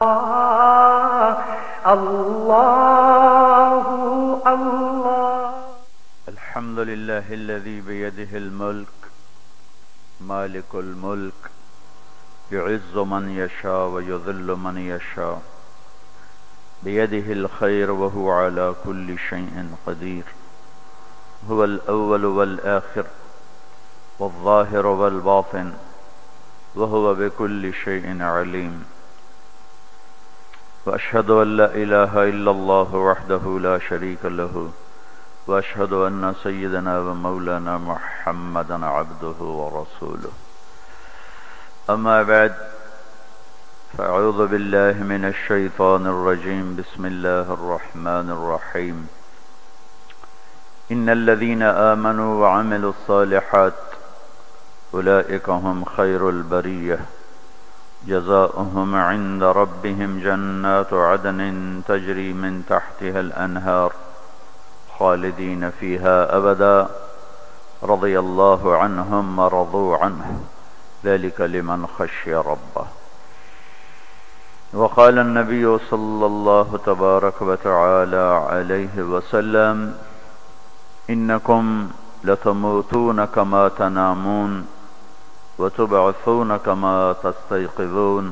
الله الله. الحمد لله الذي بيده الملك مالك الملك يعز من يشاء ويذل من يشاء بيده الخير وهو على كل شيء قدير. هو الأول والآخر والظاهر والباطن وهو بكل شيء عليم. وأشهد أن لا إله إلا الله وحده لا شريك له وأشهد أن سيدنا ومولانا محمدا عبده ورسوله. أما بعد فأعوذ بالله من الشيطان الرجيم. بسم الله الرحمن الرحيم. إن الذين آمنوا وعملوا الصالحات أولئك هم خير البرية جزاؤهم عند ربهم جنات عدن تجري من تحتها الأنهار خالدين فيها أبدا رضي الله عنهم ورضوا عنه ذلك لمن خشي ربه. وقال النبي صلى الله تبارك وتعالى عليه وسلم إنكم لتموتون كما تنامون وتبعثون كما تستيقظون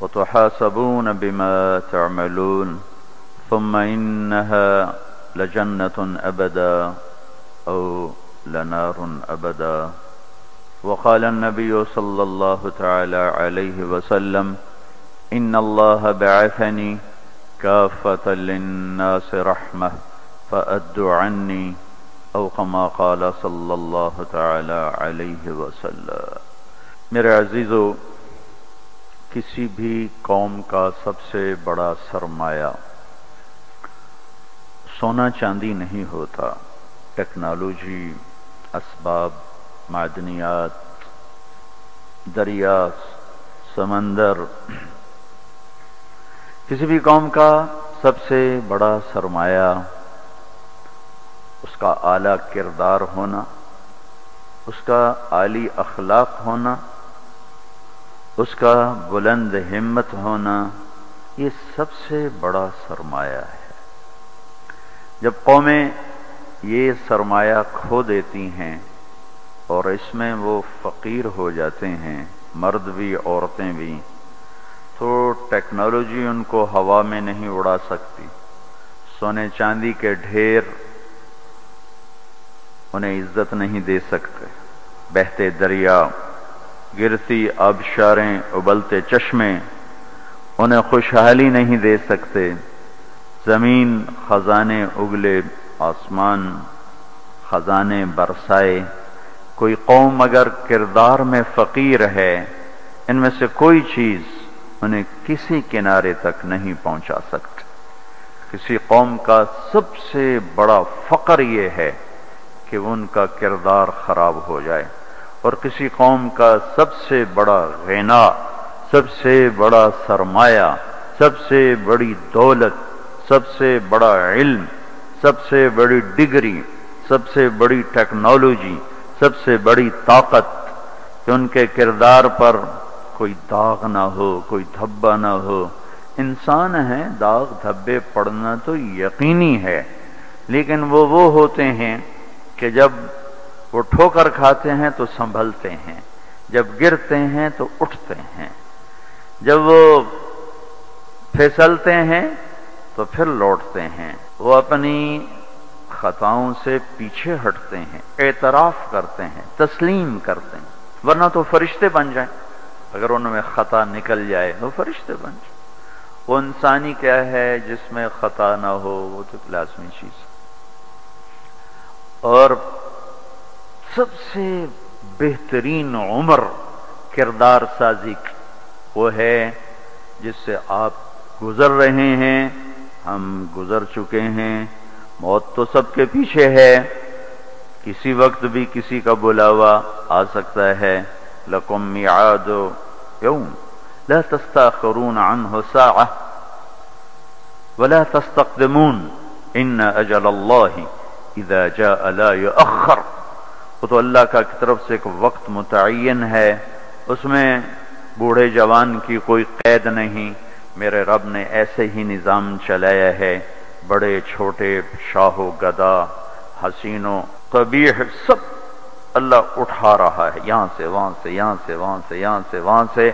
وتحاسبون بما تعملون ثم إنها لجنة أبدا أو لنار أبدا. وقال النبي صلى الله تعالى عليه وسلم إن الله بعثني كافة للناس رحمة فأدوا عني او کما قال صلی اللہ تعالی علیہ وسلم. میرے عزیزو، کسی بھی قوم کا سب سے بڑا سرمایہ سونا چاندی نہیں ہوتا. ٹیکنالوجی، اسباب، معدنیات، دریا، سمندر. کسی بھی قوم کا سب سے بڑا سرمایہ اس کا اعلیٰ کردار ہونا، اس کا عالی اخلاق ہونا، اس کا بلند ہمت ہونا، یہ سب سے بڑا سرمایہ ہے. جب قومیں یہ سرمایہ کھو دیتی ہیں اور اس میں وہ فقیر ہو جاتے ہیں، مرد بھی عورتیں بھی، تو ٹیکنالوجی ان کو ہوا میں نہیں اڑا سکتی. سونے چاندی کے ڈھیر انہیں عزت نہیں دے سکتے. بہتے دریا، گرتی آبشاریں، ابلتے چشمے انہیں خوشحالی نہیں دے سکتے. زمین خزانے اگلے، آسمان خزانے برسائے. کوئی قوم اگر کردار میں فقیر ہے، ان میں سے کوئی چیز انہیں کسی کنارے تک نہیں پہنچا سکتی. کسی قوم کا سب سے بڑا فقر یہ ہے کہ ان کا کردار خراب ہو جائے، اور کسی قوم کا سب سے بڑا غنا، سب سے بڑا سرمایہ، سب سے بڑی دولت، سب سے بڑا علم، سب سے بڑی ڈگری، سب سے بڑی ٹیکنالوجی، سب سے بڑی طاقت کہ ان کے کردار پر کوئی داغ نہ ہو، کوئی دھبا نہ ہو. انسان ہیں، داغ دھبے پڑنا تو یقینی ہے، لیکن وہ ہوتے ہیں کہ جب وہ ٹھوکر کھاتے ہیں تو سنبھلتے ہیں، جب گرتے ہیں تو اٹھتے ہیں، جب وہ پھسلتے ہیں تو پھر لوٹتے ہیں. وہ اپنی خطاؤں سے پیچھے ہٹتے ہیں، اعتراف کرتے ہیں، تسلیم کرتے ہیں. ورنہ تو فرشتے بن جائیں. اگر ان میں خطا نکل جائے تو فرشتے بن جائیں. وہ انسانی کیا ہے جس میں خطا نہ ہو، وہ تو لازمی چیز. اور سب سے بہترین عمر کردار سازی وہ ہے جس سے آپ گزر رہے ہیں، ہم گزر چکے ہیں. موت تو سب کے پیچھے ہے، کسی وقت بھی کسی کا بلاوا آ سکتا ہے. لکم میعاد یوم لا تستاخرون عنہ ساعہ ولا تستقدمون ان اجل اللہ اذا جاء لا يؤخر. وہ تو اللہ کا طرف سے ایک وقت متعین ہے، اس میں بوڑھے جوان کی کوئی قید نہیں، میرے رب نے ایسے ہی نظام چلایا ہے، بڑے چھوٹے، شاہ و گدا، حسین و قبیح، سب اللہ اٹھا رہا ہے، یہاں سے وہاں سے، یہاں سے وہاں سے، یہاں سے وہاں سے،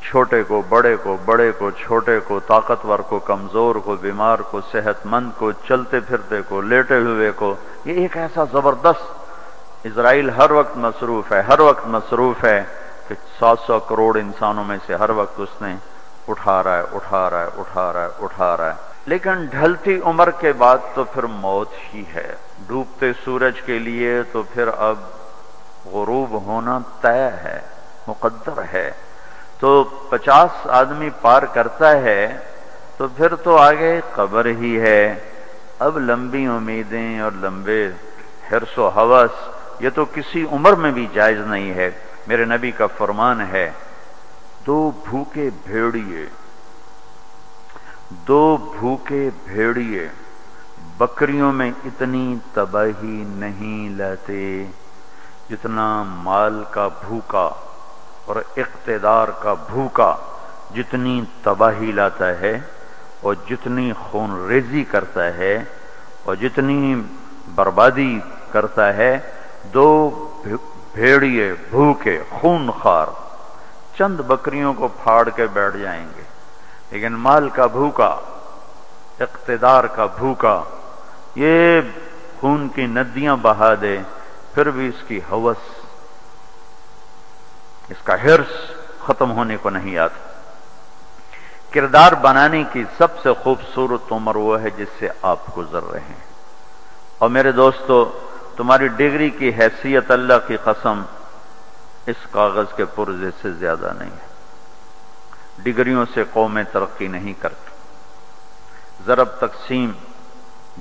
چھوٹے کو بڑے کو، بڑے کو چھوٹے کو، طاقتور کو کمزور کو، بیمار کو صحت مند کو، چلتے پھرتے کو، لیٹے ہوئے کو۔ یہ ایک ایسا زبردست، اسرائیل ہر وقت مصروف ہے، ہر وقت مصروف ہے کہ 700 کروڑ انسانوں میں سے ہر وقت اس نے اٹھا رہا ہے، اٹھا رہا ہے، اٹھا رہا ہے، اٹھا رہا ہے۔ لیکن ڈھلتی عمر کے بعد تو پھر موت ہی ہے، ڈوبتے سورج کے لیے تو پھر اب غروب ہونا طے ہے، مقدر ہے۔ تو 50 آدمی پار کرتا ہے تو پھر تو آگے قبر ہی ہے۔ اب لمبی امیدیں اور لمبے حرص و ہوس یہ تو کسی عمر میں بھی جائز نہیں ہے۔ میرے نبی کا فرمان ہے، دو بھوکے بھیڑیے بکریوں میں اتنی تباہی نہیں لاتے جتنا مال کا بھوکا اور اقتدار کا بھوکا جتنی تباہی لاتا ہے اور جتنی خون ریزی کرتا ہے اور جتنی بربادی کرتا ہے۔ دو بھیڑیے بھوکے خون خار چند بکریوں کو پھاڑ کے بیٹھ جائیں گے، لیکن مال کا بھوکا، اقتدار کا بھوکا، یہ خون کی ندیاں بہا دے پھر بھی اس کی ہوس، اس کا حرص ختم ہونے کو نہیں آتا۔ کردار بنانے کی سب سے خوبصورت عمر وہ ہے جس سے آپ گزر رہے ہیں۔ اور میرے دوستو، تمہاری ڈگری کی حیثیت اللہ کی قسم اس کاغذ کے پرزے سے زیادہ نہیں ہے۔ ڈگریوں سے قومیں ترقی نہیں کرتی، ضرب تقسیم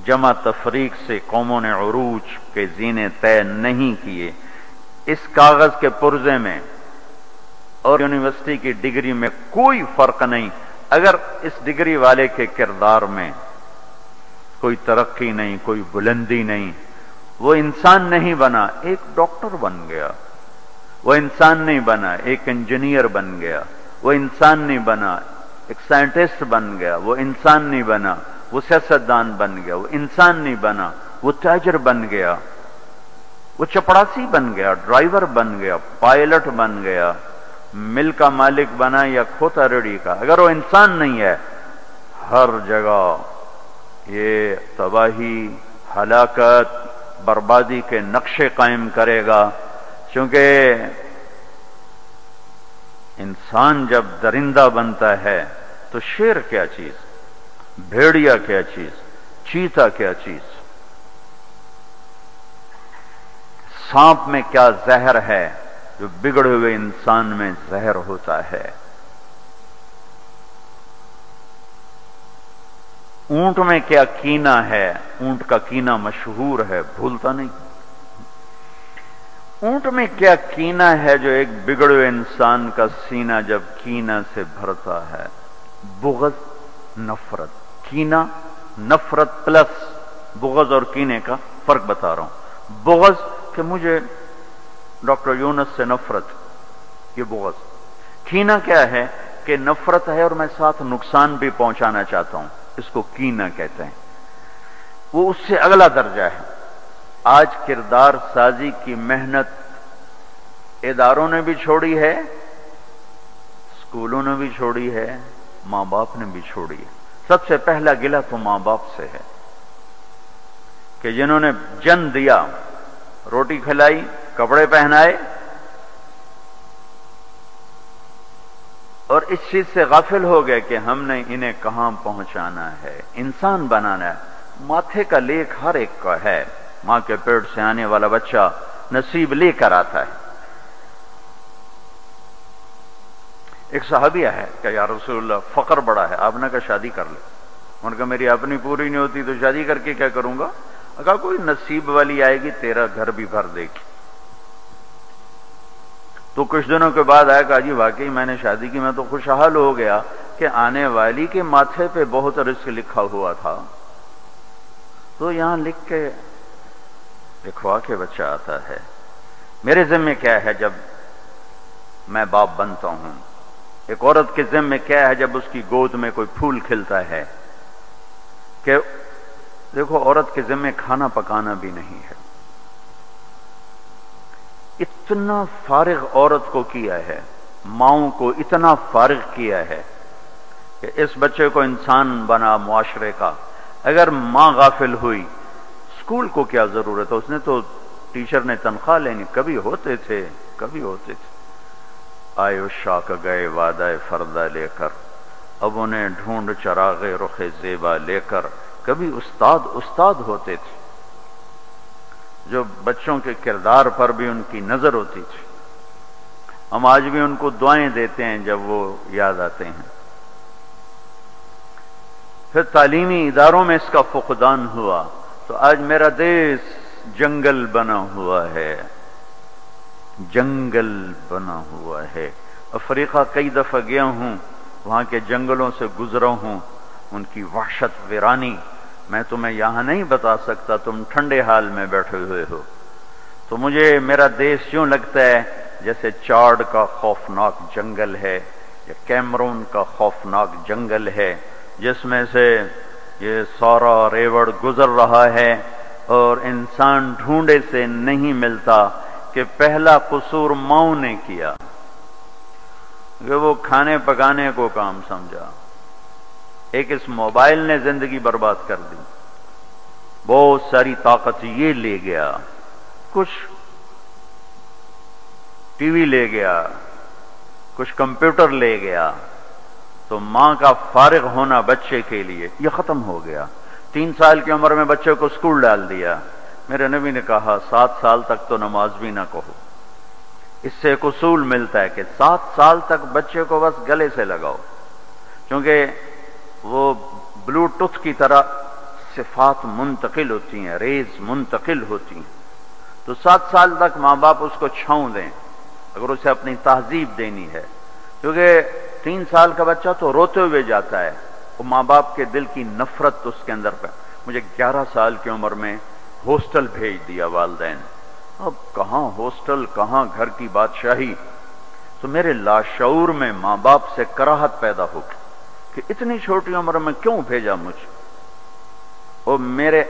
جمع تفریق سے قوموں نے عروج کے زینے طے نہیں کیے۔ اس کاغذ کے پرزے میں اور یونیورسٹی کی ڈگری میں کوئی فرق نہیں۔ اگر اس ڈگری والے کے کردار میں کوئی ترقی نہیں، کوئی بلندی نہیں، وہ انسان نہیں بنا، ایک ڈاکٹر بن گیا، وہ انسان نہیں بنا، ایک انجینئر بن گیا، وہ انسان نہیں بنا، ایک سائنٹسٹ بن گیا، وہ انسان نہیں بنا، وہ سیاستدان بن گیا، وہ انسان نہیں بنا، وہ تاجر بن گیا، وہ چپڑاسی بن گیا، ڈرائیور بن گیا، پائلٹ بن گیا، مل کا مالک بنا یا کھوتا ریڑھی کا، اگر وہ انسان نہیں ہے، ہر جگہ یہ تباہی، ہلاکت، بربادی کے نقشے قائم کرے گا۔ کیونکہ انسان جب درندہ بنتا ہے تو شیر کیا چیز، بھیڑیا کیا چیز، چیتا کیا چیز، سانپ میں کیا زہر ہے جو بگڑے ہوئے انسان میں زہر ہوتا ہے۔ اونٹ میں کیا کینہ ہے، اونٹ کا کینہ مشہور ہے، بھولتا نہیں۔ اونٹ میں کیا کینہ ہے جو ایک بگڑے ہوئے انسان کا سینہ جب کینہ سے بھرتا ہے۔ بغض، نفرت، کینہ، نفرت پلس بغض اور کینے کا فرق بتا رہا ہوں۔ بغض کہ مجھے ڈاکٹر یونس سے نفرت، یہ بغض۔ کینہ کیا ہے کہ نفرت ہے اور میں ساتھ نقصان بھی پہنچانا چاہتا ہوں، اس کو کینہ کہتے ہیں، وہ اس سے اگلا درجہ ہے۔ آج کردار سازی کی محنت اداروں نے بھی چھوڑی ہے، اسکولوں نے بھی چھوڑی ہے، ماں باپ نے بھی چھوڑی ہے۔ سب سے پہلا گلہ تو ماں باپ سے ہے کہ جنہوں نے جن دیا، روٹی کھلائی، کپڑے پہنائے، اور اس چیز سے غافل ہو گئے کہ ہم نے انہیں کہاں پہنچانا ہے، انسان بنانا ہے۔ ماتھے کا لیک ہر ایک کا ہے، ماں کے پیٹ سے آنے والا بچہ نصیب لے کر آتا ہے۔ ایک صحابیہ ہے کہ یا رسول اللہ فقر بڑا ہے، آپ نے کہا شادی کر لے۔ انہوں نے کہا میری اپنی پوری نہیں ہوتی تو شادی کر کے کیا کروں گا؟ کہا کوئی نصیب والی آئے گی تیرا گھر بھی بھر دے گی۔ تو کچھ دنوں کے بعد آیا، کہا جی واقعی میں نے شادی کی، میں تو خوشحال ہو گیا کہ آنے والی کے ماتھے پہ بہت رزق لکھا ہوا تھا، تو یہاں لکھ کے لکھوا کے بچہ آتا ہے۔ میرے ذمہ کیا ہے جب میں باپ بنتا ہوں؟ ایک عورت کے ذمے کیا ہے جب اس کی گود میں کوئی پھول کھلتا ہے کہ دیکھو عورت کے ذمے کھانا پکانا بھی نہیں ہے. اتنا فارغ عورت کو کیا ہے، ماؤں کو اتنا فارغ کیا ہے کہ اس بچے کو انسان بنا معاشرے کا. اگر ماں غافل ہوئی، اسکول کو کیا ضرورت ہے؟ اس نے تو ٹیچر نے تنخواہ لینی. کبھی ہوتے تھے. آئے شاک گئے وعدہ فردہ لے کر، اب انہیں ڈھونڈ چراغ رخ زیبا لے کر. کبھی استاد ہوتے تھے جو بچوں کے کردار پر بھی ان کی نظر ہوتی تھی. ہم آج بھی ان کو دعائیں دیتے ہیں جب وہ یاد آتے ہیں. پھر تعلیمی اداروں میں اس کا فقدان ہوا تو آج میرا دیش جنگل بنا ہوا ہے. افریقہ کئی دفعہ گیا ہوں، وہاں کے جنگلوں سے گزرا ہوں، ان کی وحشت ویرانی میں تمہیں یہاں نہیں بتا سکتا. تم ٹھنڈے حال میں بیٹھے ہوئے ہو تو مجھے میرا دیش یوں لگتا ہے جیسے چاڈ کا خوفناک جنگل ہے یا کیمرون کا خوفناک جنگل ہے، جس میں سے یہ سارا ریوڑ گزر رہا ہے اور انسان ڈھونڈے سے نہیں ملتا. کہ پہلا قصور ماؤں نے کیا کہ وہ کھانے پکانے کو کام سمجھا. ایک اس موبائل نے زندگی برباد کر دی. بہت ساری طاقت یہ لے گیا، کچھ ٹی وی لے گیا، کچھ کمپیوٹر لے گیا، تو ماں کا فارغ ہونا بچے کے لیے یہ ختم ہو گیا. 3 سال کی عمر میں بچے کو اسکول ڈال دیا. میرے نبی نے کہا 7 سال تک تو نماز بھی نہ کہو. اس سے ایک اصول ملتا ہے کہ 7 سال تک بچے کو بس گلے سے لگاؤ، کیونکہ وہ بلوٹوتھ کی طرح صفات منتقل ہوتی ہیں، ریز منتقل ہوتی ہیں. تو 7 سال تک ماں باپ اس کو چھاؤں دیں اگر اسے اپنی تہذیب دینی ہے، کیونکہ 3 سال کا بچہ تو روتے ہوئے جاتا ہے. وہ ماں باپ کے دل کی نفرت اس کے اندر پہ. مجھے 11 سال کی عمر میں ہاسٹل بھیج دیا والدین. اب کہاں ہاسٹل، کہاں گھر کی بادشاہی. تو میرے لاشعور میں ماں باپ سے کراہت پیدا ہو گئی کہ اتنی چھوٹی عمر میں کیوں بھیجا مجھے. اور میرے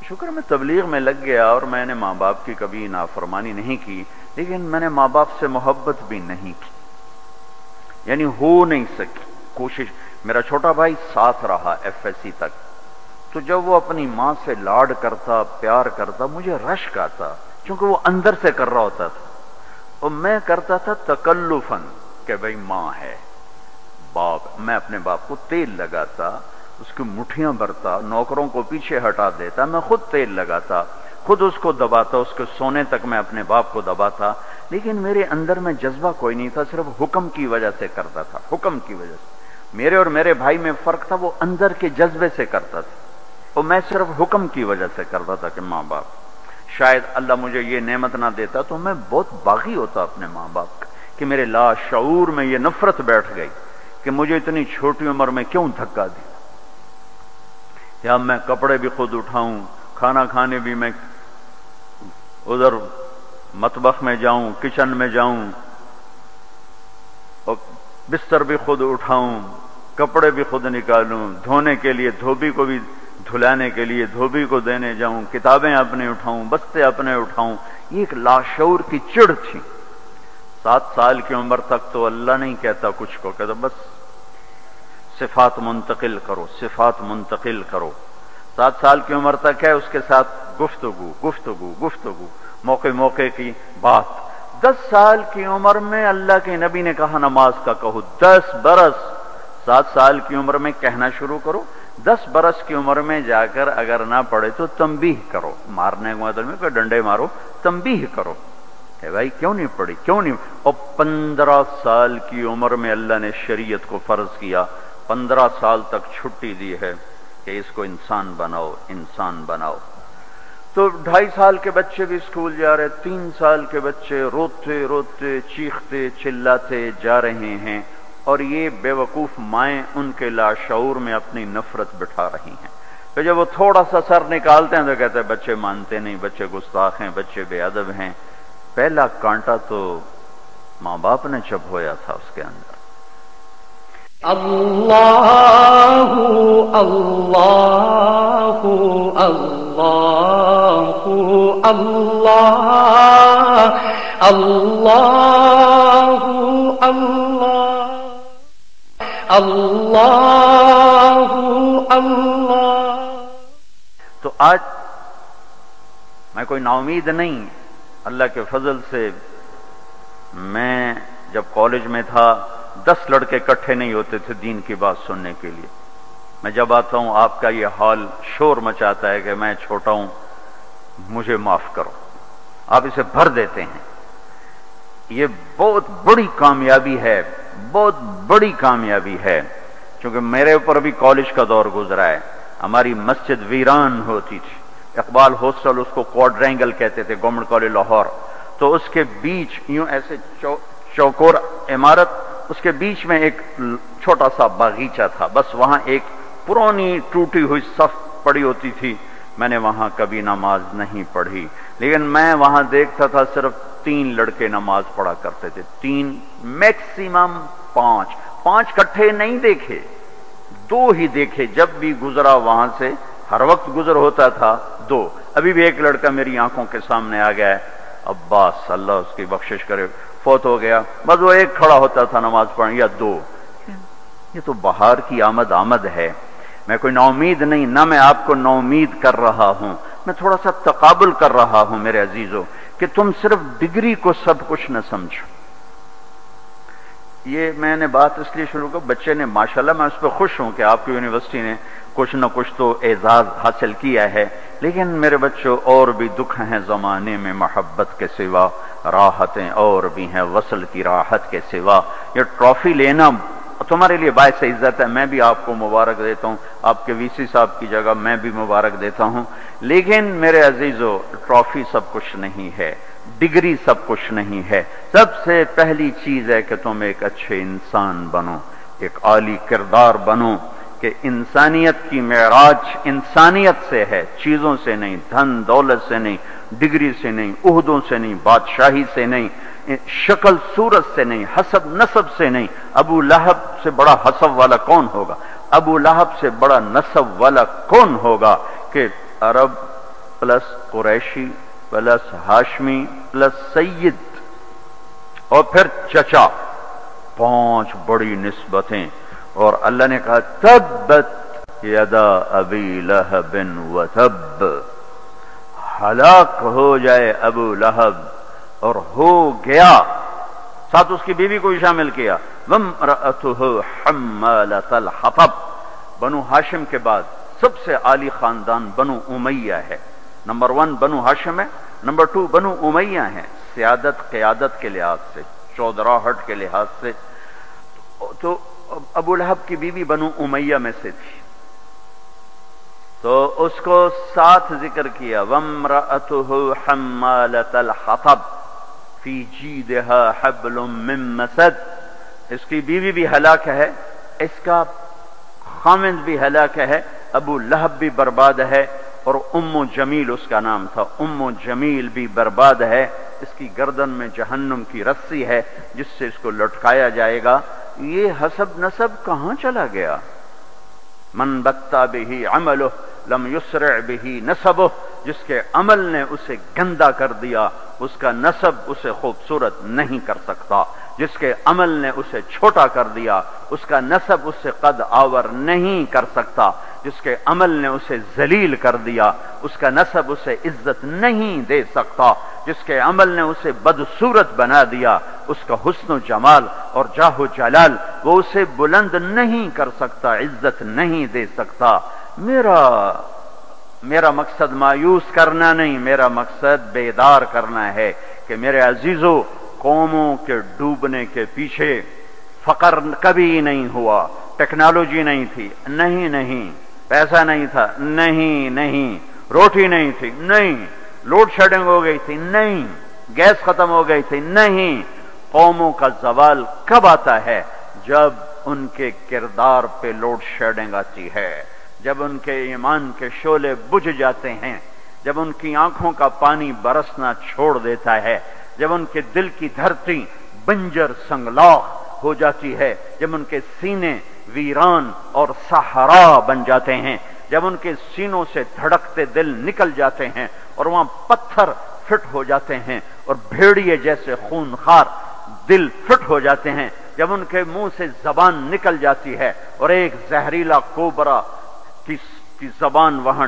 شکر میں تبلیغ میں لگ گیا اور میں نے ماں باپ کی کبھی نافرمانی نہیں کی، لیکن میں نے ماں باپ سے محبت بھی نہیں کی، یعنی ہو نہیں سکی کوشش. میرا چھوٹا بھائی ساتھ رہا FSC تک، تو جب وہ اپنی ماں سے لاڈ کرتا، پیار کرتا، مجھے رشک آتا، کیونکہ وہ اندر سے کر رہا ہوتا تھا. اور میں کرتا تھا تکلفاً کہ بھئی ماں ہے، باپ. میں اپنے باپ کو تیل لگاتا، اس کی مٹھیاں بھرتا، نوکروں کو پیچھے ہٹا دیتا، میں خود تیل لگاتا، خود اس کو دباتا، اس کے سونے تک میں اپنے باپ کو دباتا. لیکن میرے اندر میں جذبہ کوئی نہیں تھا، صرف حکم کی وجہ سے کرتا تھا. حکم کی وجہ سے. میرے اور میرے بھائی میں فرق تھا، وہ اندر کے جذبے سے کرتا تھا اور میں صرف حکم کی وجہ سے کرتا تھا کہ ماں باپ. شاید اللہ مجھے یہ نعمت نہ دیتا تو میں بہت باغی ہوتا اپنے ماں باپ کا، کہ میرے لاشعور میں یہ نفرت بیٹھ گئی کہ مجھے اتنی چھوٹی عمر میں کیوں دھکا دیا. یا میں کپڑے بھی خود اٹھاؤں، کھانا کھانے بھی میں ادھر مطبخ میں جاؤں، کچن میں جاؤں، اور بستر بھی خود اٹھاؤں، کپڑے بھی خود نکالوں، دھونے کے لیے دھوبی کو بھی دھلانے کے لیے دھوبی کو دینے جاؤں، کتابیں اپنے اٹھاؤں، بستے اپنے اٹھاؤں. یہ ایک لاشعور کی چڑ تھی. 7 سال کی عمر تک تو اللہ نہیں کہتا کچھ کو، کہتا بس صفات منتقل کرو، صفات منتقل کرو. 7 سال کی عمر تک ہے اس کے ساتھ گفتگو گفتگو گفتگو، موقع موقع کی بات. 10 سال کی عمر میں اللہ کے نبی نے کہا نماز کا کہو. 10 برس 7 سال کی عمر میں کہنا شروع کرو. 10 برس کی عمر میں جا کر اگر نہ پڑھے تو تنبیہ کرو. مارنے کے مطلب میں کوئی ڈنڈے مارو، تنبیہ کرو کہ بھائی کیوں نہیں پڑھی، کیوں نہیں. اور 15 سال کی عمر میں اللہ نے شریعت کو فرض کیا. 15 سال تک چھٹی دی ہے کہ اس کو انسان بناؤ، انسان بناؤ. تو 2.5 سال کے بچے بھی اسکول جا رہے، 3 سال کے بچے روتے روتے چیختے چلاتے جا رہے ہیں، اور یہ بے وقوف مائیں ان کے لاشعور میں اپنی نفرت بٹھا رہی ہیں. تو جب وہ تھوڑا سا سر نکالتے ہیں تو کہتے ہیں بچے مانتے نہیں، بچے گستاخ ہیں، بچے بے ادب ہیں. پہلا کانٹا تو ماں باپ نے چپ ہویا تھا اس کے اندر. اللہ اللہ اللہ اللہ اللہ اللہ اللہ. تو آج میں کوئی نا امید نہیں، اللہ کے فضل سے میں جب کالج میں تھا 10 لڑکے اکٹھے نہیں ہوتے تھے دین کی بات سننے کے لیے. میں جب آتا ہوں آپ کا یہ حال شور مچاتا ہے کہ میں چھوٹا ہوں، مجھے معاف کرو. آپ اسے بھر دیتے ہیں. یہ بہت بڑی کامیابی ہے، بہت بڑی کامیابی ہے. چونکہ میرے اوپر بھی کالج کا دور گزرا ہے. ہماری مسجد ویران ہوتی تھی. اقبال ہاسٹل اس کو کوادرینگل کہتے تھے، گورنمنٹ کالج لاہور. تو اس کے بیچ یوں ایسے چوکور عمارت، اس کے بیچ میں ایک چھوٹا سا باغیچہ تھا. بس وہاں ایک پرانی ٹوٹی ہوئی صف پڑی ہوتی تھی. میں نے وہاں کبھی نماز نہیں پڑھی، لیکن میں وہاں دیکھتا تھا صرف 3 لڑکے نماز پڑھا کرتے تھے. 3 میکسیمم 5 کٹھے نہیں دیکھے، 2 ہی دیکھے. جب بھی گزرا وہاں سے، ہر وقت گزر ہوتا تھا 2. ابھی بھی ایک لڑکا میری آنکھوں کے سامنے آ گیا ہے، عباس، اللہ اس کی بخشش کرے، فوت ہو گیا. بس وہ ایک کھڑا ہوتا تھا نماز پڑھنے، یا 2. یہ تو بہار کی آمد ہے. میں کوئی نا امید نہیں، نہ میں آپ کو نا امید کر رہا ہوں. میں تھوڑا سا تقابل کر رہا ہوں میرے عزیزوں، کہ تم صرف ڈگری کو سب کچھ نہ سمجھو. یہ میں نے بات اس لیے شروع کی، بچے نے ماشاءاللہ، میں اس پہ خوش ہوں کہ آپ کی یونیورسٹی نے کچھ نہ کچھ تو اعزاز حاصل کیا ہے. لیکن میرے بچوں، اور بھی دکھ ہیں زمانے میں محبت کے سوا، راحتیں اور بھی ہیں وصل کی راحت کے سوا. یہ ٹرافی لینا تمہارے لیے باعث عزت ہے. میں بھی آپ کو مبارک دیتا ہوں، آپ کے وی سی صاحب کی جگہ میں بھی مبارک دیتا ہوں. لیکن میرے عزیزو، ٹرافی سب کچھ نہیں ہے، ڈگری سب کچھ نہیں ہے. سب سے پہلی چیز ہے کہ تم ایک اچھے انسان بنو، ایک عالی کردار بنو. کہ انسانیت کی معراج انسانیت سے ہے، چیزوں سے نہیں، دھن دولت سے نہیں، ڈگری سے نہیں، عہدوں سے نہیں، بادشاہی سے نہیں، شکل صورت سے نہیں، حسب نسب سے نہیں. ابو لہب سے بڑا حسب والا کون ہوگا؟ ابو لہب سے بڑا نسب والا کون ہوگا؟ کہ عرب plus Qureshi plus Hashmi plus Syed اور پھر چچا، 5 بڑی نسبتیں. اور اللہ نے کہا تبت یدا ابی لہب وتب، ہلاک ہو جائے ابو لہب، اور ہو گیا. ساتھ اس کی بیوی کو بھی شامل کیا، وامرأتہ حمالۃ الحطب. بنو ہاشم کے بعد سب سے عالی خاندان بنو امیہ ہے. نمبر 1 بنو ہاشم ہے، نمبر 2 بنو امیہ ہے. سیادت قیادت کے لحاظ سے، چودراہٹ کے لحاظ سے. تو ابو لہب کی بیوی بنو امیہ میں سے تھی، تو اس کو ساتھ ذکر کیا، وامرأتہ حمالۃ الحطب فی جیدہا حبل من مسد. اس کی بیوی بھی ہلاک ہے، اس کا خامند بھی ہلاک ہے، ابو لہب بھی برباد ہے، اور ام جمیل اس کا نام تھا، ام جمیل بھی برباد ہے. اس کی گردن میں جہنم کی رسی ہے جس سے اس کو لٹکایا جائے گا. یہ حسب نسب کہاں چلا گیا؟ من بطا بہ عملہ لم یسرع بہ نسبہ. جس کے عمل نے اسے گندا کر دیا، اس کا نسب اسے خوبصورت نہیں کر سکتا. جس کے عمل نے اسے چھوٹا کر دیا، اس کا نسب اس سے قد آور نہیں کر سکتا. جس کے عمل نے اسے ذلیل کر دیا، اس کا نسب اسے عزت نہیں دے سکتا. جس کے عمل نے اسے بدصورت بنا دیا، اس کا حسن و جمال اور جاہ و جلال وہ اسے بلند نہیں کر سکتا، عزت نہیں دے سکتا. میرا مقصد مایوس کرنا نہیں، میرا مقصد بیدار کرنا ہے کہ میرے عزیزو، قوموں کے ڈوبنے کے پیچھے فقر کبھی نہیں ہوا. ٹیکنالوجی نہیں تھی، نہیں. پیسہ نہیں تھا، نہیں. روٹی نہیں تھی، نہیں. لوڈ شیڈنگ ہو گئی تھی، نہیں. گیس ختم ہو گئی تھی، نہیں. قوموں کا زوال کب آتا ہے؟ جب ان کے کردار پہ لوڈ شیڈنگ آتی ہے، جب ان کے ایمان کے شعلے بجھ جاتے ہیں، جب ان کی آنکھوں کا پانی برسنا چھوڑ دیتا ہے، جب ان کے دل کی دھرتی بنجر سنگلاخ ہو جاتی ہے، جب ان کے سینے ویران اور صحرا بن جاتے ہیں، جب ان کے سینوں سے دھڑکتے دل نکل جاتے ہیں اور وہاں پتھر فٹ ہو جاتے ہیں اور بھیڑیے جیسے خونخوار دل فٹ ہو جاتے ہیں، جب ان کے منہ سے زبان نکل جاتی ہے اور ایک زہریلا کوبرا کی زبان وہاں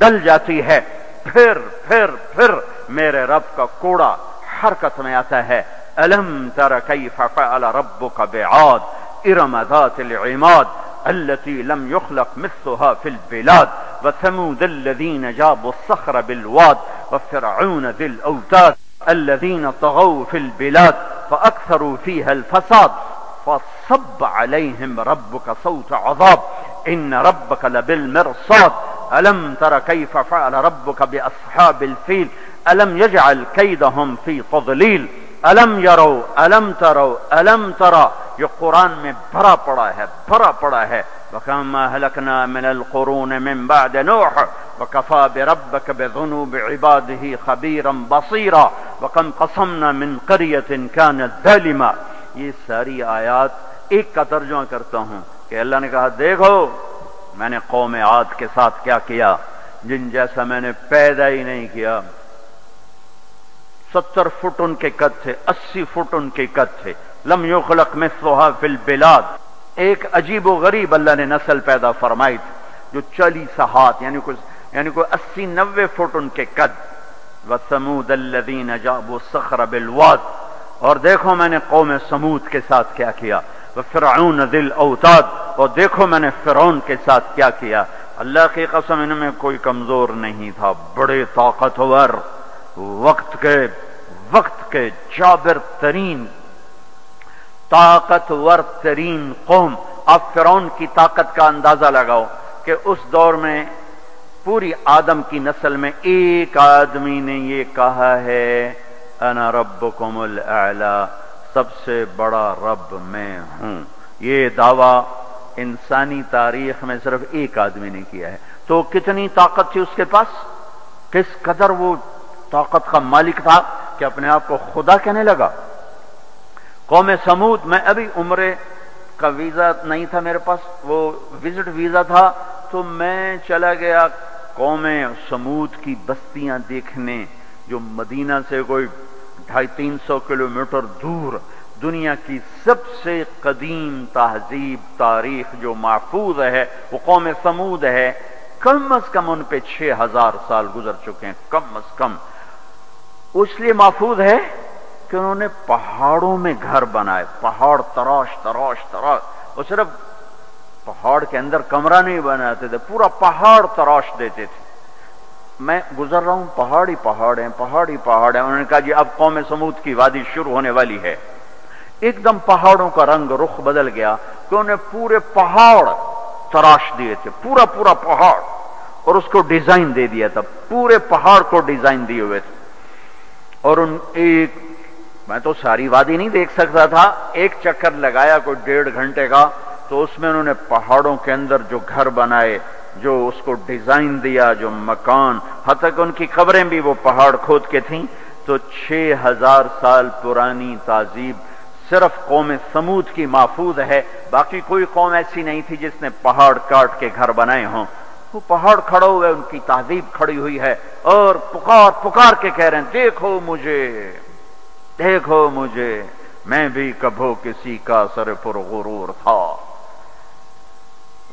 ڈل جاتی ہے، پھر میرے رب کا کوڑا حرکت میں آتا ہے۔ الم تر کیف فعل ربک بعاد ارم ذات العماد التي لم يخلق مثلها في البلاد وثمود الذين جابوا الصخر بالواد وفرعون ذي الاوتاد الذين طغوا في البلاد فاكثروا فيها الفساد فصب عليهم ربك صوت عذاب ان ربك لبالمرصاد الم تر كيف فعل ربك باصحاب الفيل الم يجعل كيدهم في تضليل الم يروا الم تروا الم ترى، یہ قرآن میں بھرا پڑا ہے وَكَمَّا أَهْلَكْنَا مِنَ الْقُرُونِ مِنْ بَعْدِ نُوحٍ وَكَفَى بِرَبِّكَ بِذُنُوبِ عِبَادِهِ خَبِيرًا بَصِيرًا وَكَمْ قَصَمْنَا مِنْ قَرْيَةٍ كَانَتْ ظَالِمَةً۔ یہ ساری آیات ایک کا ترجمہ کرتا ہوں کہ اللہ نے کہا دیکھو میں نے قوم عاد کے ساتھ کیا کیا، جن جیسا میں نے پیدا ہی نہیں کیا۔ 70 فٹ ان کے قد تھے، 80 فٹ ان کے قد تھے، لم یخلق مثلها فی البلاد۔ ایک عجیب و غریب اللہ نے نسل پیدا فرمائی تھی جو 40 ہاتھ یعنی کوئی 80-90 فٹ ان کے قد۔ وثمود الذین جابوا الصخر بالواد، اور دیکھو میں نے قوم سمود کے ساتھ کیا کیا۔ وفرعون ذی الاوتاد، اور دیکھو میں نے فرعون کے ساتھ کیا کیا۔ اللہ کی قسم ان میں کوئی کمزور نہیں تھا، بڑے طاقتور، وقت کے جابر ترین طاقتور ترین قوم۔ آپ فرعون کی طاقت کا اندازہ لگاؤ کہ اس دور میں پوری آدم کی نسل میں ایک آدمی نے یہ کہا ہے انا ربکم الاعلی، سب سے بڑا رب میں ہوں۔ یہ دعویٰ انسانی تاریخ میں صرف ایک آدمی نے کیا ہے، تو کتنی طاقت تھی اس کے پاس، کس قدر وہ طاقت کا مالک تھا کہ اپنے آپ کو خدا کہنے لگا۔ قوم سمود، میں ابھی عمرے کا ویزا نہیں تھا میرے پاس، وہ وزٹ ویزا تھا، تو میں چلا گیا قوم سمود کی بستیاں دیکھنے، جو مدینہ سے کوئی 250-300 کلومیٹر دور دنیا کی سب سے قدیم تہذیب تاریخ جو محفوظ ہے وہ قوم سمود ہے۔ کم از کم ان پہ 6000 سال گزر چکے ہیں، کم از کم۔ اس لیے محفوظ ہے کہ انہوں نے پہاڑوں میں گھر بنائے، پہاڑ تراش اور صرف پہاڑ کے اندر کمرہ نہیں بناتے تھے، پورا پہاڑ تراش دیتے تھے۔ میں گزر رہا ہوں، پہاڑ ہی پہاڑ ہیں۔ انہوں نے کہا جی اب قوم سمود کی وادی شروع ہونے والی ہے۔ ایک دم پہاڑوں کا رنگ رخ بدل گیا کہ انہوں نے پورے پہاڑ تراش دیے تھے، پورا پہاڑ، اور اس کو ڈیزائن دے دیا تھا، پورے پہاڑ کو ڈیزائن دیے ہوئے تھے۔ اور میں تو ساری وادی نہیں دیکھ سکتا تھا، ایک چکر لگایا کوئی 1.5 گھنٹے کا، تو اس میں انہوں نے پہاڑوں کے اندر جو گھر بنائے، جو اس کو ڈیزائن دیا، جو مکان، حتیٰ کہ ان کی قبریں بھی وہ پہاڑ کھود کے تھیں۔ تو 6000 سال پرانی تہذیب صرف قوم سمود کی محفوظ ہے، باقی کوئی قوم ایسی نہیں تھی جس نے پہاڑ کاٹ کے گھر بنائے ہوں۔ وہ پہاڑ کھڑے ہوئے، ان کی تہذیب کھڑی ہوئی ہے، اور پکار کے کہہ رہے ہیں دیکھو مجھے، میں بھی کبھو کسی کا سر پر غرور تھا۔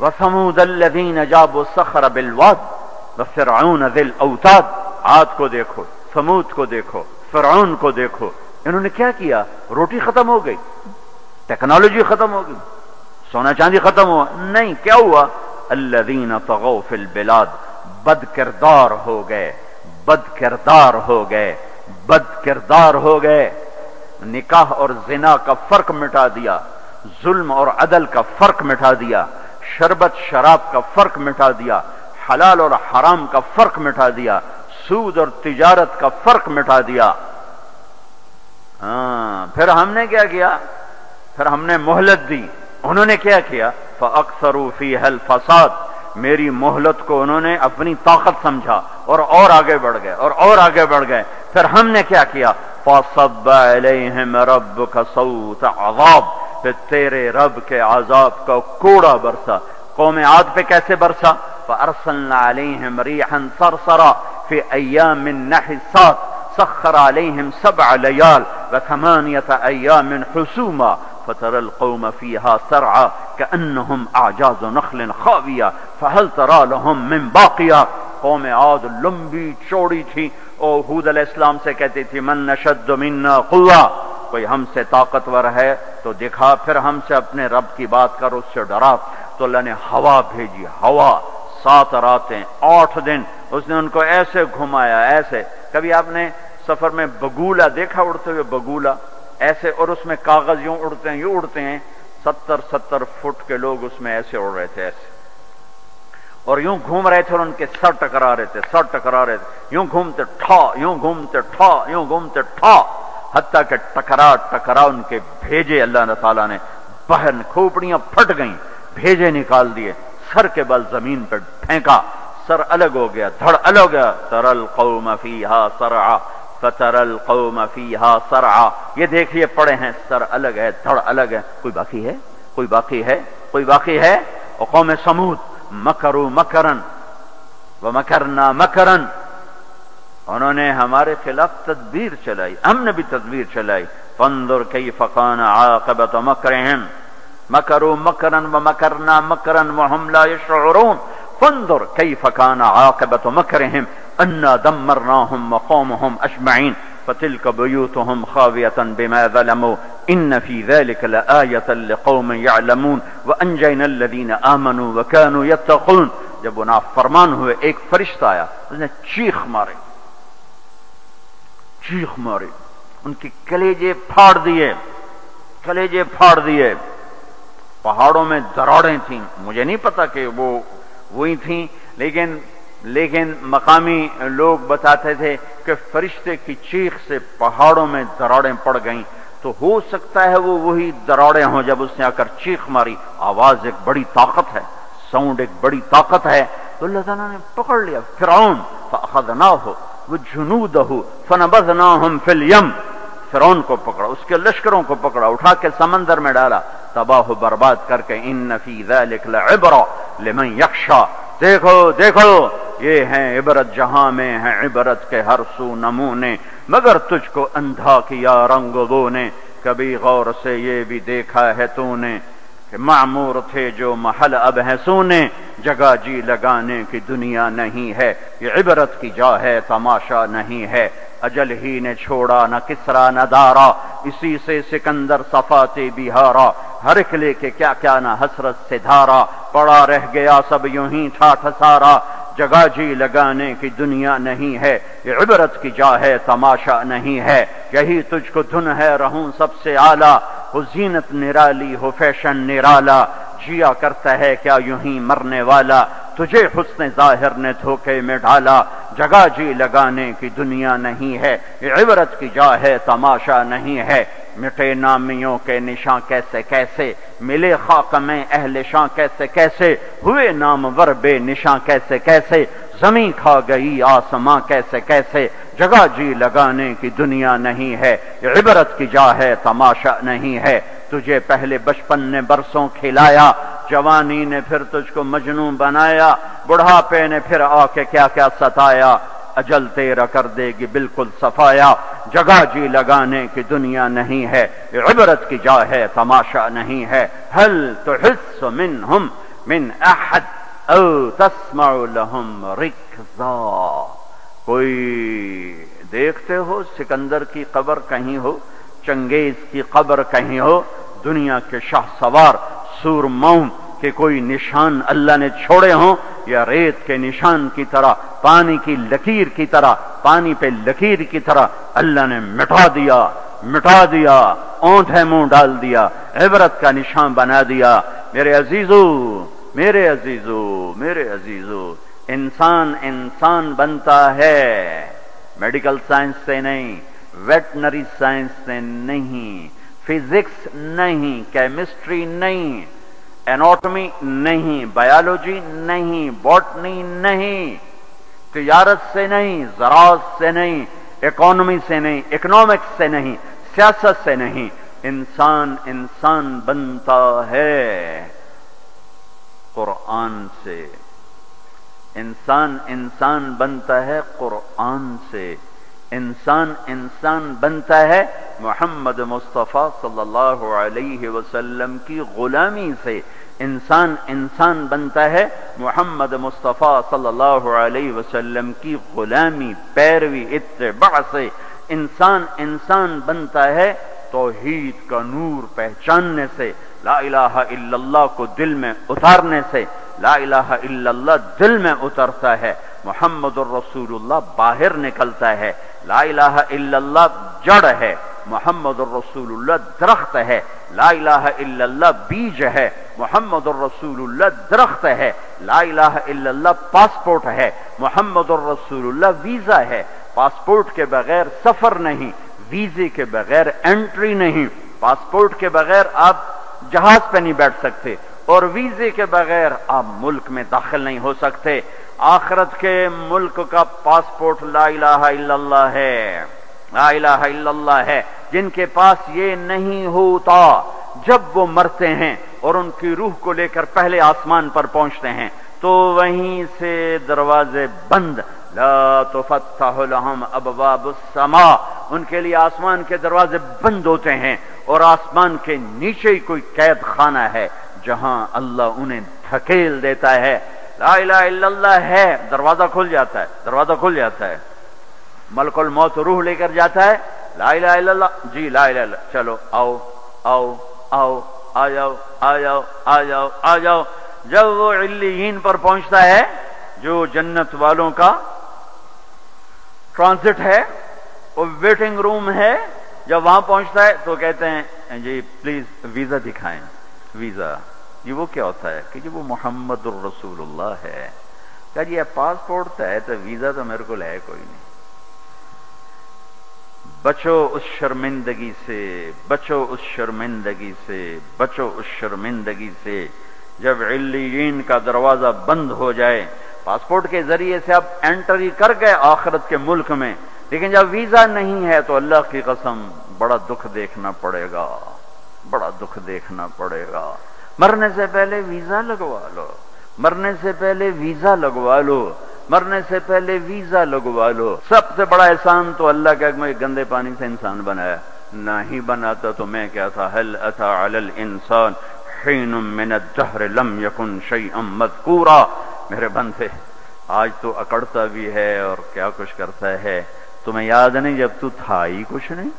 وَثَمُودَ الَّذِينَ جَابُوا الصَّخْرَ بِالْوَادِ وَفِرْعَوْنَ ذِي الْأَوْتَادِ۔ عاد کو دیکھو، ثمود کو دیکھو، فرعون کو دیکھو، انہوں نے کیا کیا؟ روٹی ختم ہو گئی، ٹیکنالوجی ختم ہو گئی، سونا چاندی ختم ہوا نہیں، کیا ہوا؟ الذین طغوا فی البلاد، بد کردار ہو گئے، نکاح اور زنا کا فرق مٹا دیا، ظلم اور عدل کا فرق مٹا دیا، شربت شراب کا فرق مٹا دیا، حلال اور حرام کا فرق مٹا دیا، سود اور تجارت کا فرق مٹا دیا۔ پھر ہم نے کیا کیا؟ پھر ہم نے مہلت دی، انہوں نے کیا کیا؟ فَأَكْثَرُوا فِيهَا الْفَسَادَ، میری مہلت کو انہوں نے اپنی طاقت سمجھا اور آگے بڑھ گئے، پھر ہم نے کیا کیا؟ فصب علیہم ربک صوت عذاب، پھر تیرے رب کے عذاب کا کوڑا برسا۔ قوم عاد پہ کیسے برسا؟ فارسلنا علیہم ریحا صرصرا فی ایام نحسات سخر علیہم 7 لیال و8 ایام حسوما فترى القوم فيها سرعا كأنهم اعجاز نخل خاویہ فهل ترى لهم من باقیہ۔ قوم عاد لمبی چوڑی تھی اور ہود علیہ السلام سے کہتی تھی من نشد منا قوہ، کوئی ہم سے طاقتور ہے تو دکھا، پھر ہم سے اپنے رب کی بات کر، اس سے ڈرا۔ تو اللہ نے ہوا بھیجی، ہوا 7 راتیں 8 دن اس نے ان کو ایسے گھمایا ایسے۔ کبھی آپ نے سفر میں بگولا دیکھا اڑتے ہوئے؟ بگولا ایسے، اور اس میں کاغذ یوں اڑتے ہیں، یوں اڑتے ہیں، 70 فٹ کے لوگ اس میں ایسے اڑ رہے تھے، ایسے، اور یوں گھوم رہے تھے اور ان کے سر ٹکرا رہے تھے، سر ٹکرا رہے تھے، یوں گھومتے ٹھا، یوں گھومتے ٹھا، یوں گھومتے ٹھا، حتیٰ کہ ٹکرا ان کے بھیجے اللہ تعالیٰ نے باہر، کھوپڑیاں پھٹ گئیں، بھیجے نکال دیے، سر کے بل زمین پر پھینکا، سر الگ ہو گیا، دھڑ الگ ہو گیا۔ ترى القوم فيها صرعا فترى القوم فيها صرعا، یہ دیکھیے پڑے ہیں، سر الگ ہے، دھڑ الگ ہے، کوئی باقی ہے؟ کوئی باقی ہے؟ کوئی باقی ہے؟ اور قوم سمود مکروا مکرا ومکرنا مکرا، انہوں نے ہمارے خلاف تدبیر چلائی، ہم نے بھی تدبیر چلائی۔ فانظر کیف کان عاقبۃ مکرہم مکروا مکرا ومکرنا مکرا وهم لا یشعرون فانظر کیف کان عاقبۃ مکرہم انا دمرناهم وقومهم اجمعین فتلك بیوتهم خاویۃ بما ظلموا ان فی ذلک لآیۃ لقوم یعلمون وانجینا الذین آمنوا وکانوا یتقون۔ جب وہ نافرمان ہوئے، ایک فرشتہ آیا، اس نے چیخ ماری، چیخ ماری، ان کی کلیجے پھاڑ دیے، کلیجے پھاڑ دیے۔ پہاڑوں میں دراڑیں تھیں، مجھے نہیں پتا کہ وہ وہی تھیں، لیکن مقامی لوگ بتاتے تھے کہ فرشتے کی چیخ سے پہاڑوں میں دراڑیں پڑ گئیں، تو ہو سکتا ہے وہ وہی دراڑیں ہوں جب اس نے آ کر چیخ ماری۔ آواز ایک بڑی طاقت ہے، ساؤنڈ ایک بڑی طاقت ہے، تو اللہ تعالیٰ نے پکڑ لیا فرعون، فأخذناہ وجنودہ فنبذناہم فی الیم، فرعون کو پکڑا، اس کے لشکروں کو پکڑا، اٹھا کے سمندر میں ڈالا، تباہ و برباد کر کے۔ ان فی ذلک لعبرۃ لمن یخشی، دیکھو دیکھو یہ ہیں عبرت، جہاں میں ہیں عبرت کے ہر سو نمونے، مگر تجھ کو اندھا کیا رنگ بو نے، کبھی غور سے یہ بھی دیکھا ہے تو نے کہ معمور تھے جو محل اب ہیں سونے، جگہ جی لگانے کی دنیا نہیں ہے، یہ عبرت کی جا ہے تماشا نہیں ہے۔ اجل ہی نے چھوڑا نہ کسرا نہ دارا، اسی سے سکندر صفاتے بہارا، ہر ایک لے کے کیا کیا نہ حسرت سے دھارا، پڑا رہ گیا سب یوں ہی ٹھاٹھ سارا، جگہ جی لگانے کی دنیا نہیں ہے، یہ عبرت کی جا ہے تماشا نہیں ہے۔ یہی تجھ کو دھن ہے رہوں سب سے اعلیٰ، ہو زینت نرالی ہو فیشن نرالا، جیا کرتا ہے کیا یوں ہی مرنے والا، تجھے حسن ظاہر نے دھوکے میں ڈالا، جگہ جی لگانے کی دنیا نہیں ہے، یہ عبرت کی جا ہے تماشا نہیں ہے۔ مٹے نامیوں کے نشاں کیسے کیسے، ملے خاک میں اہل شاں کیسے کیسے، ہوئے نامور بے نشاں کیسے کیسے، زمین کھا گئی آسماں کیسے کیسے، جگہ جی لگانے کی دنیا نہیں ہے، یہ عبرت کی جا ہے تماشا نہیں ہے۔ تجھے پہلے بچپن نے برسوں کھلایا، جوانی نے پھر تجھ کو مجنون بنایا، بڑھاپے نے پھر آ کے کیا کیا ستایا، اجل تیرا کر دے گی بالکل صفایا، جگہ جی لگانے کی دنیا نہیں ہے، یہ عبرت کی جا ہے تماشا نہیں ہے۔ هل تحس منهم من احد او تسمع لهم رکزا، کوئی دیکھتے ہو سکندر کی قبر کہیں ہو، چنگیز کی قبر کہیں ہو، دنیا کے شاہ سوار سورماؤں کہ کوئی نشان اللہ نے چھوڑے ہوں، یا ریت کے نشان کی طرح، پانی کی لکیر کی طرح، پانی پہ لکیر کی طرح اللہ نے مٹا دیا، اونٹھے منہ ڈال دیا، عبرت کا نشان بنا دیا۔ میرے عزیزو، انسان بنتا ہے میڈیکل سائنس سے نہیں، ویٹنری سائنس سے نہیں، فزکس نہیں، کیمسٹری نہیں، ایناٹمی نہیں، بایولوجی نہیں، باٹنی نہیں، تجارت سے نہیں، زراعت سے نہیں، اکانومی سے نہیں، اکنامکس سے نہیں، سیاست سے نہیں، انسان انسان بنتا ہے قرآن سے، انسان انسان بنتا ہے قرآن سے، انسان انسان بنتا ہے محمد مصطفیٰ صلی اللہ علیہ وسلم کی غلامی سے، انسان انسان بنتا ہے محمد مصطفیٰ صلی اللہ علیہ وسلم کی غلامی، پیروی، اتباع سے، انسان انسان بنتا ہے توحید کا نور پہچاننے سے، لا الہ الا اللہ کو دل میں اتارنے سے، لا الہ الا اللہ دل میں اترتا ہے، محمد الرسول اللہ باہر نکلتا ہے، لا الہ الا اللہ جڑ ہے، محمد الرسول اللہ درخت ہے، لا الہ الا اللہ بیج ہے، محمد الرسول اللہ درخت ہے، لا الہ الا اللہ پاسپورٹ ہے، محمد الرسول اللہ ویزا ہے، پاسپورٹ کے بغیر سفر نہیں، ویزے کے بغیر انٹری نہیں، پاسپورٹ کے بغیر آپ جہاز پہ نہیں بیٹھ سکتے، اور ویزے کے بغیر آپ ملک میں داخل نہیں ہو سکتے۔ آخرت کے ملک کا پاسپورٹ لا الہ الا اللہ ہے، لا الہ الا اللہ ہے۔ جن کے پاس یہ نہیں ہوتا، جب وہ مرتے ہیں اور ان کی روح کو لے کر پہلے آسمان پر پہنچتے ہیں تو وہیں سے دروازے بند، لا تفتح لهم ابواب السماء، ان کے لیے آسمان کے دروازے بند ہوتے ہیں، اور آسمان کے نیچے ہی کوئی قید خانہ ہے جہاں اللہ انہیں دھکیل دیتا ہے۔ لا الہ الا اللہ ہے، دروازہ کھل جاتا ہے، دروازہ کھل جاتا ہے، ملک الموت روح لے کر جاتا ہے، لا الہ الا اللہ، جی لا الہ الا اللہ، چلو آؤ آؤ آؤ، آ جاؤ آ جاؤ آ جاؤ آ جاؤ۔ جب وہ علیین پر پہنچتا ہے جو جنت والوں کا ٹرانزٹ ہے، وہ ویٹنگ روم ہے، جب وہاں پہنچتا ہے تو کہتے ہیں جی پلیز ویزا دکھائیں۔ ویزا یہ وہ کیا ہوتا ہے کہ جی وہ محمد الرسول اللہ ہے، کہ جی پاسپورٹ تو ہے تو ویزا تو میرے کو ہے کوئی نہیں۔ بچو اس شرمندگی سے، بچو اس شرمندگی سے، بچو اس شرمندگی سے۔ جب علیین کا دروازہ بند ہو جائے، پاسپورٹ کے ذریعے سے آپ انٹری کر گئے آخرت کے ملک میں، لیکن جب ویزا نہیں ہے تو اللہ کی قسم بڑا دکھ دیکھنا پڑے گا، بڑا دکھ دیکھنا پڑے گا۔ مرنے سے پہلے ویزا لگوا لو، مرنے سے پہلے ویزا لگوا لو، مرنے سے پہلے ویزا لگوا لو۔ سب سے بڑا احسان تو اللہ کا مجھے گندے پانی سے انسان بنایا، نہ ہی بناتا تو میں کیا تھا۔ هل اتى على الانسان حين من الدهر لم يكن شيئا مذكورا۔ میرے بندے آج تو اکڑتا بھی ہے اور کیا کچھ کرتا ہے، تمہیں یاد نہیں جب تو تھا ہی کچھ نہیں،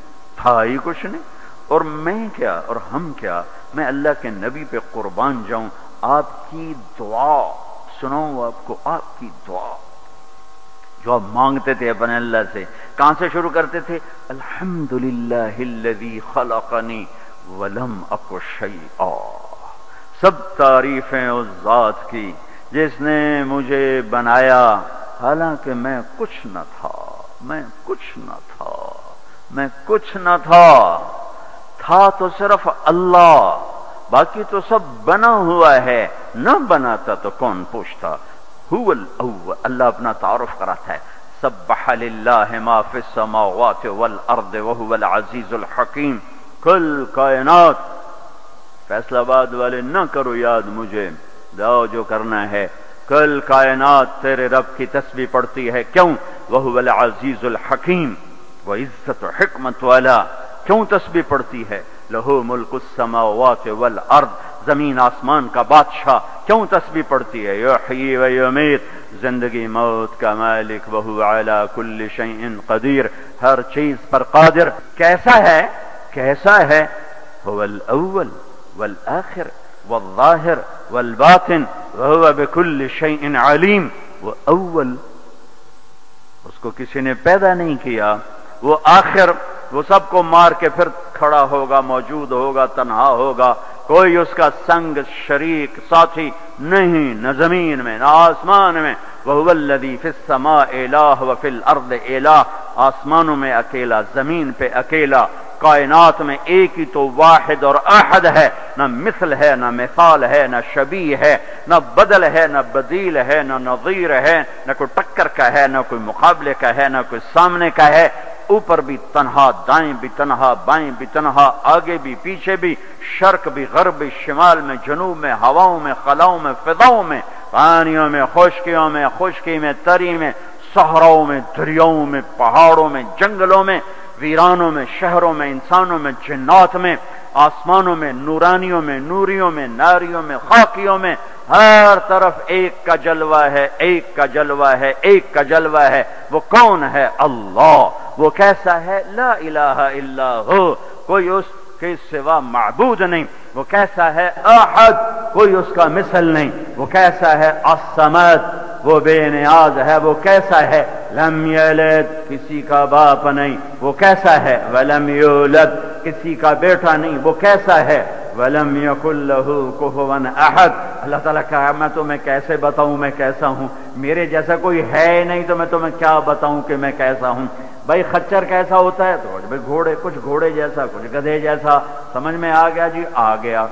تھا ہی کچھ نہیں۔ اور میں کیا اور ہم کیا، میں اللہ کے نبی پہ قربان جاؤں۔ آپ کی دعا سناؤں آپ کو، آپ کی دعا جو آپ مانگتے تھے اپنے اللہ سے، کہاں سے شروع کرتے تھے؟ الحمدللہ الذی خلقنی ولم اک شیئا۔ سب تعریفیں اس ذات کی جس نے مجھے بنایا حالانکہ میں کچھ نہ تھا، میں کچھ نہ تھا، میں کچھ نہ تھا۔ تھا تو صرف اللہ، باقی تو سب بنا ہوا ہے، نہ بناتا تو کون پوچھتا۔ هو الاول، اللہ اپنا تعارف کراتا ہے، سبح للہ ما فی السماوات والارض وهو العزیز الحکیم۔ کل کائنات، فیصلہ آباد والے نہ کرو یاد مجھے، جاؤ جو کرنا ہے۔ کل کائنات تیرے رب کی تسبیح پڑھتی ہے، کیوں؟ وهو العزیز الحکیم، وہ عزت و حکمت والا۔ کیوں تسبیح پڑھتی ہے؟ لہو ملک السماوات والارض، زمین آسمان کا بادشاہ۔ کیوں تسبیح پڑھتی ہے؟ یحیی و یمیت، زندگی موت کا مالک۔ وہو علی کل شیء قدیر، ہر چیز پر قادر۔ کیسا ہے؟ کیسا ہے؟ هو الاول والآخر والظاہر والباطن وهو بكل شیء علیم۔ وہ اول، اس کو کسی نے پیدا نہیں کیا۔ وہ آخر، وہ سب کو مار کے پھر کھڑا ہوگا، موجود ہوگا، تنہا ہوگا، کوئی اس کا سنگ شریک ساتھی نہیں، نہ زمین میں نہ آسمان میں۔ وَهُوَ الَّذِي فِي السَّمَاءِ إِلَٰهٌ وَفِي الْأَرْضِ إِلَٰهٌ، آسمانوں میں اکیلا، زمین پہ اکیلا، کائنات میں ایک ہی تو واحد اور احد ہے، نہ مثل ہے، نہ مثال ہے، نہ شبیہ ہے، نہ بدل ہے، نہ بدیل ہے، نہ نظیر ہے، نہ کوئی ٹکر کا ہے، نہ کوئی مقابلے کا ہے، نہ کوئی سامنے کا ہے۔ اوپر بھی تنہا، دائیں بھی تنہا، بائیں بھی تنہا، آگے بھی پیچھے بھی، شرق بھی غرب بھی، شمال میں جنوب میں، ہواؤں میں خلاؤں میں فضاؤں میں، پانیوں میں خشکیوں میں، خشکی میں تری میں، صحراؤں میں دریاؤں میں، پہاڑوں میں جنگلوں میں، ویرانوں میں شہروں میں، انسانوں میں جنات میں، آسمانوں میں نورانیوں میں، نوریوں میں، ناریوں میں، خاکیوں میں، ہر طرف ایک کا جلوہ ہے، ایک کا جلوہ ہے، ایک کا جلوہ ہے۔ وہ کون ہے؟ اللہ۔ وہ کیسا ہے؟ لا الہ الا ہو، کوئی اس کے سوا معبود نہیں۔ وہ کیسا ہے؟ احد، کوئی اس کا مثل نہیں۔ وہ کیسا ہے؟ الصمد، وہ بے نیاز ہے۔ وہ کیسا ہے؟ لم یلد، کسی کا باپ نہیں۔ وہ کیسا ہے؟ ولم یولد، کسی کا بیٹا نہیں۔ وہ کیسا ہے؟ وَلَمْ يَكُنْ لَهُ كُفُوًا أَحَدٌ۔ اللہ تعالیٰ کہا میں تمہیں کیسے بتاؤں میں کیسا ہوں؟ میرے جیسا کوئی ہے نہیں تو میں تمہیں کیا بتاؤں کہ میں کیسا ہوں؟ بھائی خچر کیسا ہوتا ہے؟ تو بھائی گھوڑے، کچھ گھوڑے جیسا، کچھ گدھے جیسا۔ سمجھ میں آ گیا جی؟ آ گیا۔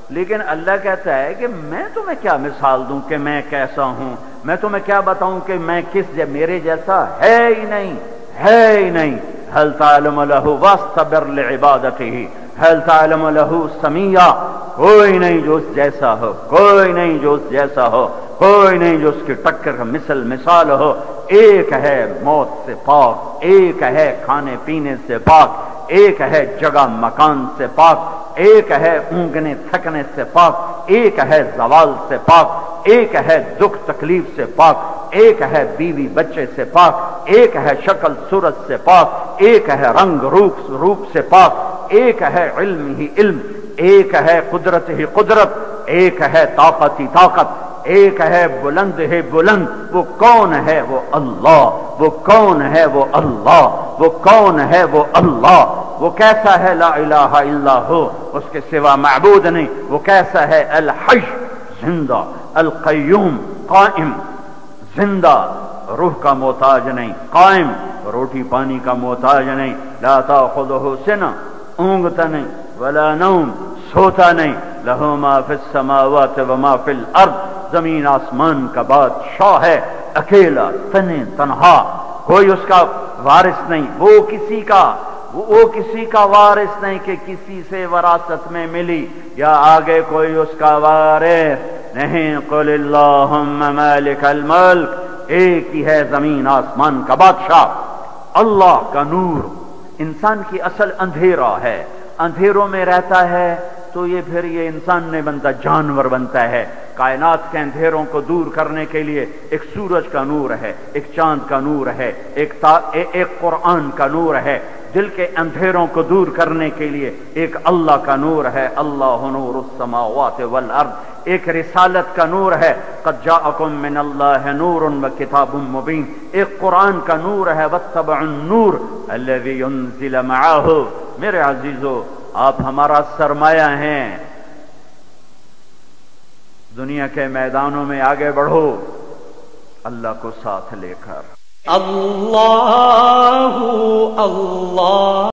لیکن اللہ کہتا ہے کہ میں تمہیں کیا مثال دوں کہ میں کیسا ہوں؟ میں تمہیں کیا بتاؤں کہ میں میرے جیسا ہے ہی نہیں، ہے ہی نہیں۔ هل تعلم له واصطبر لعبادته، هل تعلم له سمیہ، کوئی نہیں جو اس جیسا ہو، کوئی نہیں جو اس جیسا ہو، کوئی نہیں جو اس کی ٹکر کا مثال ہو۔ ایک ہے موت سے پاک، ایک ہے کھانے پینے سے پاک، ایک ہے جگہ مکان سے پاک، ایک ہے اونگنے تھکنے سے پاک، ایک ہے زوال سے پاک، ایک ہے دکھ تکلیف سے پاک، ایک ہے بیوی بچے سے پاک، ایک ہے شکل صورت سے پاک، ایک ہے رنگ روپ سے پاک، ایک ہے علم ہی علم، ایک ہے قدرت ہی قدرت، ایک ہے طاقت ہی طاقت، ایک ہے بلند ہے بلند۔ وہ کون ہے؟ وہ اللہ۔ وہ کون ہے؟ وہ اللہ۔ وہ کون ہے؟ وہ اللہ۔ وہ کیسا ہے؟ لا الہ الا ہو، اس کے سوا معبود نہیں۔ وہ کیسا ہے؟ الحی، زندہ، القیوم، قائم، زندہ، روح کا محتاج نہیں، قائم، روٹی پانی کا محتاج نہیں، لا تاخذہ سنہ، اونگتا نہیں، ولا نوم، سوتا نہیں، لہ ما فی السماوات وما فی الارض، زمین آسمان کا بادشاہ ہے، اکیلا، تنہا، کوئی اس کا وارث نہیں، وہ کسی کا وارث نہیں کہ کسی سے وراثت میں ملی، یا آگے کوئی اس کا وارث نہیں۔ قل اللہم مالک الملک، ایک ہی ہے زمین آسمان کا بادشاہ۔ اللہ کا نور، انسان کی اصل اندھیرا ہے، اندھیروں میں رہتا ہے تو پھر یہ انسان نہیں بنتا، جانور بنتا ہے۔ کائنات کے اندھیروں کو دور کرنے کے لیے ایک سورج کا نور ہے، ایک چاند کا نور ہے، ایک قرآن کا نور ہے۔ دل کے اندھیروں کو دور کرنے کے لیے ایک اللہ کا نور ہے، اللہ نور السماوات والارض۔ ایک رسالت کا نور ہے، قد جاءکم من اللہ نور وکتاب مبین۔ ایک قرآن کا نور ہے، واتبعوا النور الذی انزل معہ۔ میرے عزیزو، آپ ہمارا سرمایہ ہیں، دنیا کے میدانوں میں آگے بڑھو اللہ کو ساتھ لے کر۔ اللہ اللہ